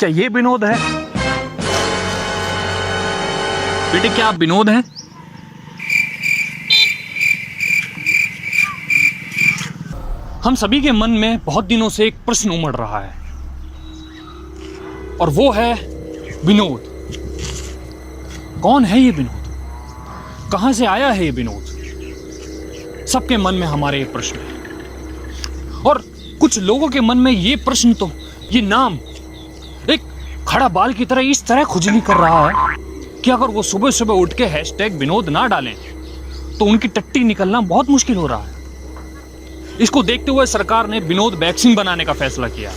क्या ये विनोद है? बेटे, क्या आप विनोद हैं? हम सभी के मन में बहुत दिनों से एक प्रश्न उमड़ रहा है और वो है विनोद। कौन है ये विनोद? कहां से आया है ये विनोद? सबके मन में हमारे ये प्रश्न है और कुछ लोगों के मन में ये प्रश्न तो ये नाम एक खड़ा बाल की तरह इस तरह खुजली कर रहा है कि अगर वो सुबह सुबह उठ के हैशटैग विनोद ना डालें तो उनकी टट्टी निकलना बहुत मुश्किल हो रहा है। इसको देखते हुए सरकार ने विनोद वैक्सीन बनाने का फैसला किया।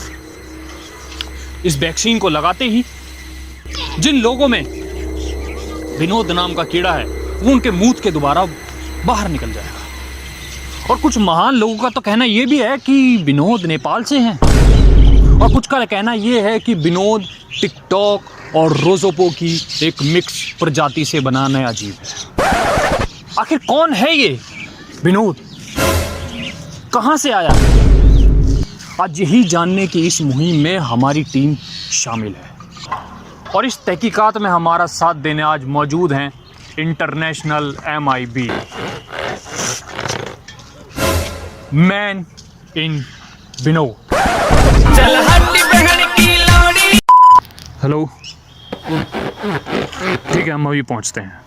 इस वैक्सीन को लगाते ही जिन लोगों में विनोद नाम का कीड़ा है वो उनके मुंह के दोबारा बाहर निकल जाएगा। और कुछ महान लोगों का तो कहना यह भी है कि विनोद नेपाल से हैं और कुछ का कहना यह है कि विनोद टिकटॉक और रोजोपो की एक मिक्स प्रजाति से बना नया जीव है। आखिर कौन है ये विनोद? कहां से आया? आज यही जानने की इस मुहिम में हमारी टीम शामिल है और इस तहकीकात में हमारा साथ देने आज मौजूद हैं international MIB man in Vinod. Hello, ठीक है, हम अभी पहुंचते हैं।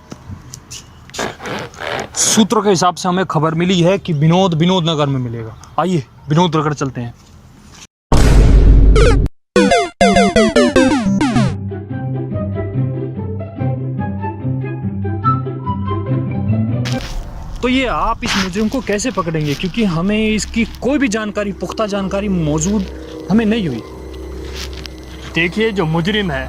सूत्रों के हिसाब से हमें खबर मिली है कि विनोद नगर में मिलेगा। आइए विनोद नगर चलते हैं। तो ये आप इस मुजरिम को कैसे पकड़ेंगे, क्योंकि हमें इसकी कोई भी जानकारी, पुख्ता जानकारी मौजूद हमें नहीं हुई। देखिए, जो मुजरिम है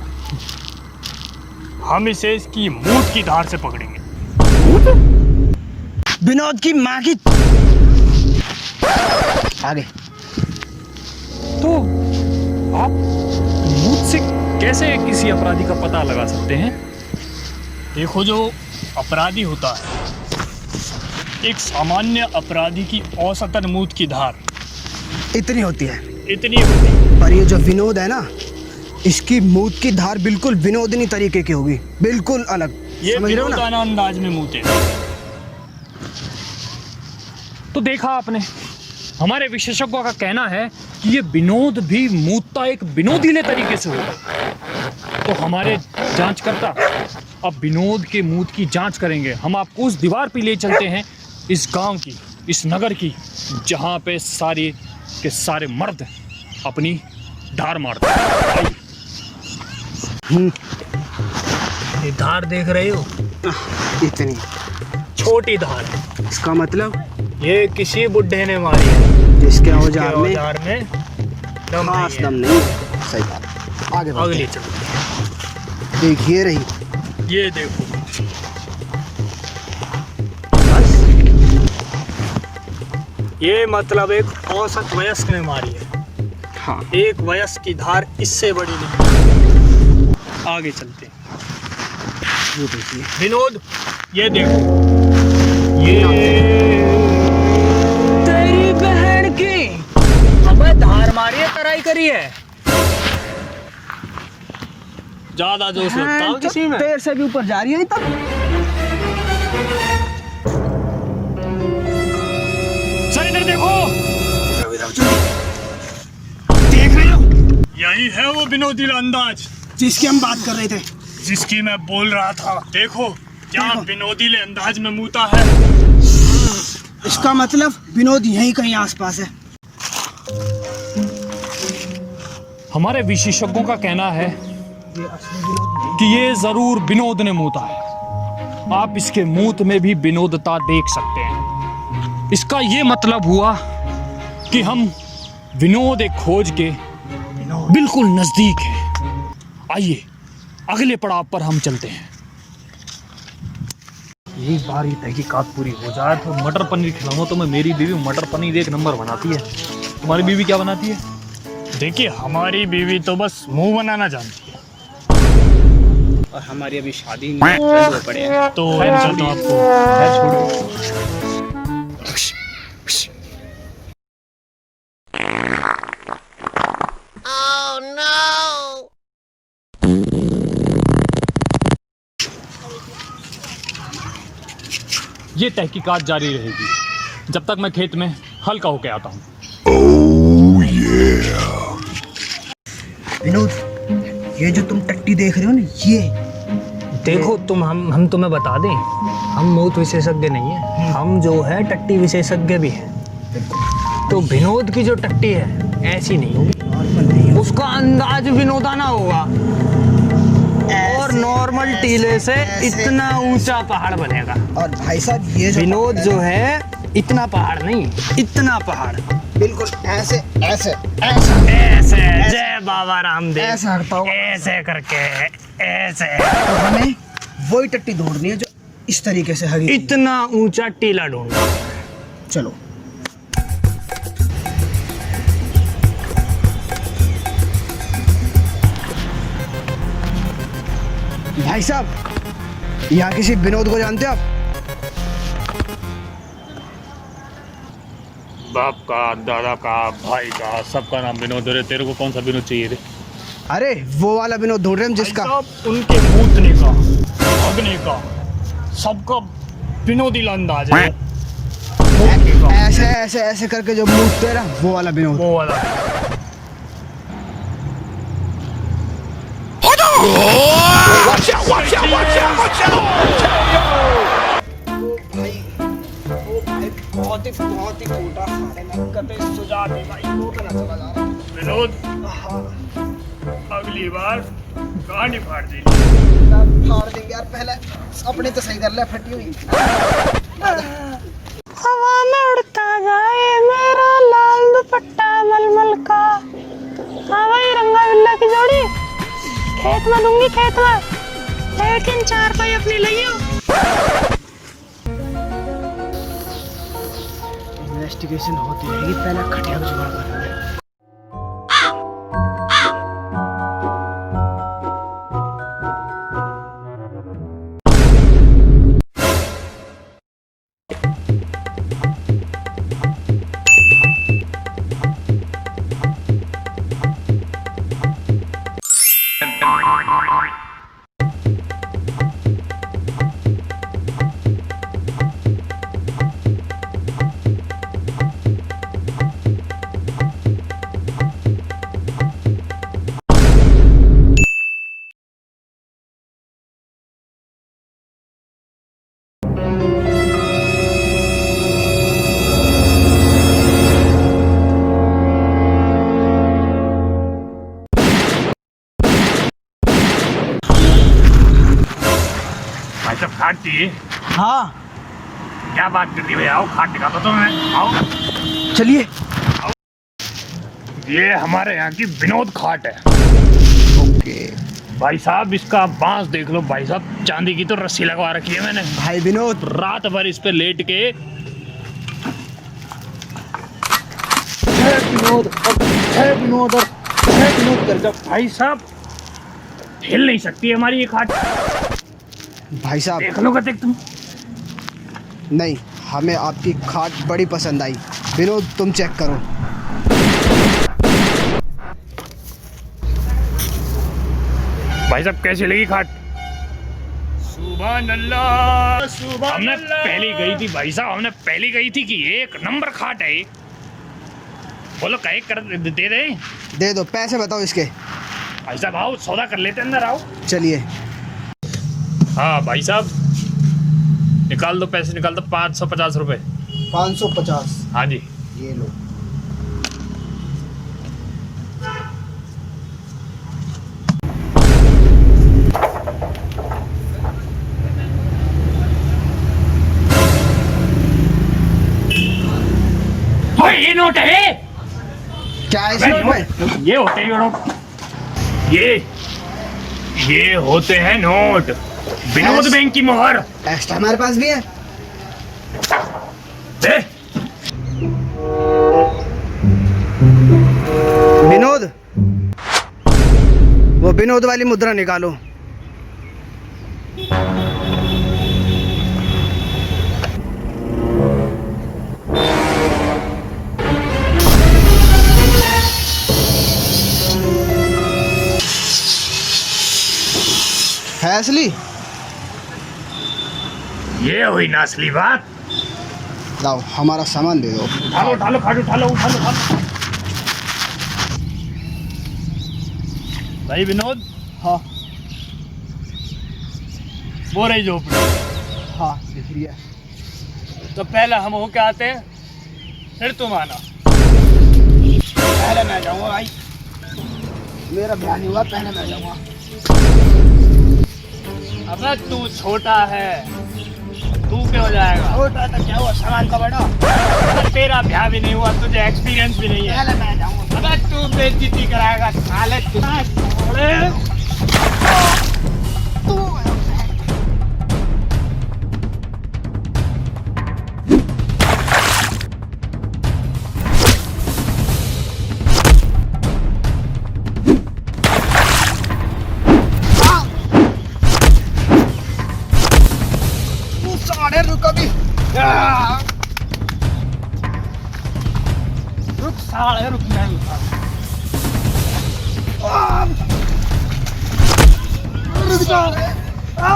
हम इसे इसकी मूठ की धार से पकड़ेंगे। विनोद की माँ की आगे। तो आप मुझसे कैसे किसी अपराधी का पता लगा सकते हैं? देखो, जो अपराधी होता है एक सामान्य अपराधी की औसतन मूठ की धार इतनी होती है, पर ये जो विनोद है ना, इसकी मूठ की धार बिल्कुल विनोदनी तरीके की होगी, बिल्कुल अलग। ये समझ रहे हो ना? अंदाज में मूते। तो देखा आपने, हमारे विशेषज्ञों का कहना है कि ये विनोद भी मूतता एक विनोदीले तरीके से होगा। तो हमारे जांचकर्ता अब विनोद के मूत की जांच करेंगे। हम आपको उस दीवार पे ले चलते हैं, इस गांव की, इस नगर की, जहां पे सारे के सारे मर्द अपनी धार मारते हैं। ये धार देख रहे हो? इतनी छोटी धार है। इसका मतलब ये किसी बुड्ढे ने मारी है जिसके औजार में दम खास दम नहीं है। सही बात। आगे अगली चलो। देखिए रही, ये देखो, बस ये मतलब एक औसत वयस्क ने मारी है। हाँ, एक वयस्क की धार इससे बड़ी नहीं। आगे चलते हैं। ये देखिए विनोद, ये देखो, ये तेरी बहन की हमें धार मारी है, तराई करी है। ज्यादा जोश लगता है किसी में? पैर से भी ऊपर जा रही है तब। सर इधर देखो। देख रहे हो? यही है वो विनोदी अंदाज जिसकी हम बात कर रहे थे, जिसकी मैं बोल रहा था। देखो क्या देखो। विनोदीले अंदाज में मूता है। इसका मतलब विनोद यहीं कहीं आसपास है। हमारे विशेषज्ञों का कहना है कि ये जरूर विनोद ने मूता है। आप इसके मूत में भी विनोदता देख सकते हैं। इसका ये मतलब हुआ कि हम विनोद एक खोज के बिल्कुल नजदीक हैं। आइए अगले पड़ाव पर हम चलते हैं। एक बार ये तहकीकात पूरी हो जाए तो मटर पनीर खिलाऊंगा। तो मैं, मेरी बीवी मटर पनीर एक नंबर बनाती है। तुम्हारी बीवी क्या बनाती है? देखिए, हमारी बीवी तो बस मुंह बनाना जानती है। और हमारी अभी शादी नहीं पड़े हैं। तो चलता हूं आपको छोड़ ये तहकीकात जारी रहेगी जब तक मैं खेत में हल का होके आता हूँ। विनोद, ये जो तुम टट्टी देख रहे हो ना, ये देखो तुम, हम तुम्हें बता दें, हम मौत विशेषज्ञ नहीं है, हम जो है टट्टी विशेषज्ञ भी हैं। तो विनोद की जो टट्टी है ऐसी नहीं होगी, नॉर्मल नहीं है। उसका अंदाज विनोदाना होगा और नॉर्मल टीले से इतना ऊंचा पहाड़ बनेगा। और भाई साहब ये जो विनोद जो है इतना पहाड़ नहीं, इतना पहाड़, बिल्कुल ऐसे ऐसे ऐसा ऐसे, जय बाबा रामदेव, ऐसा हटता होगा। ऐसे करके, ऐसे। तो हमें वही टट्टी ढूंढनी है जो इस तरीके से हगी। इतना ऊंचा टीला ढूंढना। चलो भाई साहब, यहाँ किसी विनोद को जानते हो आप? बाप का, दादा का, भाई का, सबका नाम विनोद है। तेरे को कौन सा विनोद चाहिए थे? अरे वो वाला विनोद ढूंढ रहे हैं जिसका उनके मूतने का, भागने का, सबका विनोदी अंदाज है। ऐसे ऐसे ऐसे करके जो मूतते हैं ना, वो वाला विनोद। वो वाला। बहुत ही मोटा सुझाव है भाई, वो करना चला जा रहा है। विनोद, अगली बार गाड़ी फाड़ दी। फाड़ देंगे यार, पहले अपने तो सही कर ले, फटी हुई। हवा में उड़ता जाए मेरा लाल दुपट्टा मलमल का। हाँ भाई, रंगा बिल्ला की जोड़ी खेत में दूंगी, खेत में, लेकिन चार पाई अपनी लियो। इन्वेस्टिगेशन होती रहेगी, पहले खटिया को जुगाड़ करना है। भाई साहब खाट चाहिए? हाँ क्या बात करती है? आओ खाट दिखाता तो मैं, आओ। चलिए। ये हमारे यहाँ की विनोद खाट है। ओके भाई साहब, इसका बांस देख लो भाई साहब, चांदी की तो रस्सी लगवा रखी है मैंने। भाई विनोद, रात भर इस पे लेट के विनोद कर जब भाई साहब हिल नहीं सकती हमारी ये खाट। भाई साहब देख लो देख तुम। नहीं, हमें आपकी खाट बड़ी पसंद आई। विनोद तुम चेक करो। भाई साहब कैसी लगी खाट? सुभान अल्लाह, सुभान हमने अल्लाह। पहली गई थी भाई साहब, हमने पहली गई थी कि एक नंबर खाट है ये। बोलो कहीं कर दे दे। दे दो, पैसे बताओ इसके। भाई साहब आओ, सौदा कर लेते हैं, अंदर आओ। चलिए। हाँ भाई साहब, निकाल दो पैसे, निकाल दो। 550 रुपये। 550। हाँ जी। ये लो। भाई ये नोट है। क्या है इस नोट में? ये होते हैं नोट, ये होते हैं नोट। विनोद बैंक की मोहर। एक्स्ट्रा हमारे पास भी है। दे। विनोद, वो विनोद वाली मुद्रा निकालो। है असली? ये हुई ना असली बात। लाओ हमारा सामान दे दो। उठालो उठालो खाटू उठालो उठालो उठालो। भाई विनोद, हाँ वो रही झोपड़ी। हाँ दिख रही है। तो पहले हम होके आते हैं, फिर तुम आना। पहले मैं जाऊंगा भाई, मेरा ब्याह नहीं हुआ, पहले मैं जाऊंगा। अबे तू छोटा है, तू क्यों हो जाएगा? छोटा तो क्या हुआ, सामान का बड़ा। तेरा ब्याह भी नहीं हुआ, तुझे एक्सपीरियंस भी नहीं है। पहले मैं जाऊंगा। अबे तू बेइज्जती कराएगा साले। साढ़े रुक अभी। रुक साले रुक, मैं रुक जा,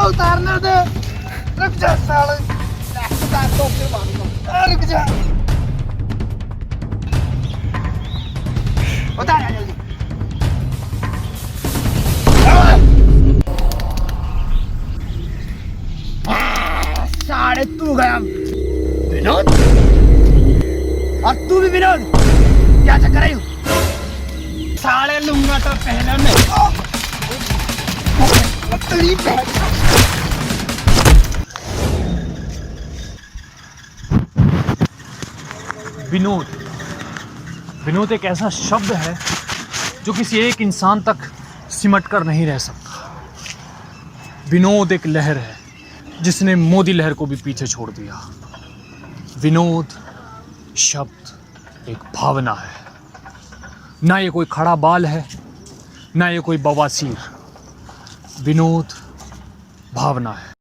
उतारने दे। रुक जा साले, उतार तो फिर मारूंगा। रुक जा, उतार जल्दी। साढ़े तू गया विनोद, और तू भी विनोद, क्या चक्कर है? साले लूंगा तो पहले मैं। तेरी बहन। विनोद, विनोद एक ऐसा शब्द है जो किसी एक इंसान तक सिमट कर नहीं रह सकता। विनोद एक लहर है जिसने मोदी लहर को भी पीछे छोड़ दिया। विनोद शब्द एक भावना है, ना ये कोई खड़ा बाल है, ना ये कोई बवासीर। विनोद भावना है।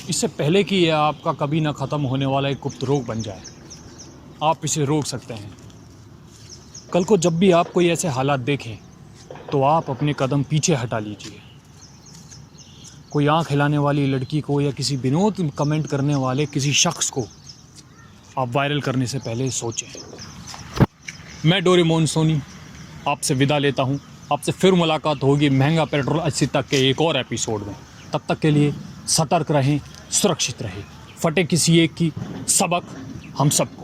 इससे पहले कि यह आपका कभी ना ख़त्म होने वाला एक गुप्त रोग बन जाए, आप इसे रोक सकते हैं। कल को जब भी आप कोई ऐसे हालात देखें तो आप अपने कदम पीछे हटा लीजिए। कोई आँख हिलाने वाली लड़की को या किसी विनोद कमेंट करने वाले किसी शख्स को आप वायरल करने से पहले सोचें। मैं डोरेमोन सोनी आपसे विदा लेता हूँ। आपसे फिर मुलाकात होगी महंगा पेट्रोल 80 तक के एक और एपिसोड में। तब तक के लिए सतर्क रहें, सुरक्षित रहें। फटे किसी एक की सबक हम सबको।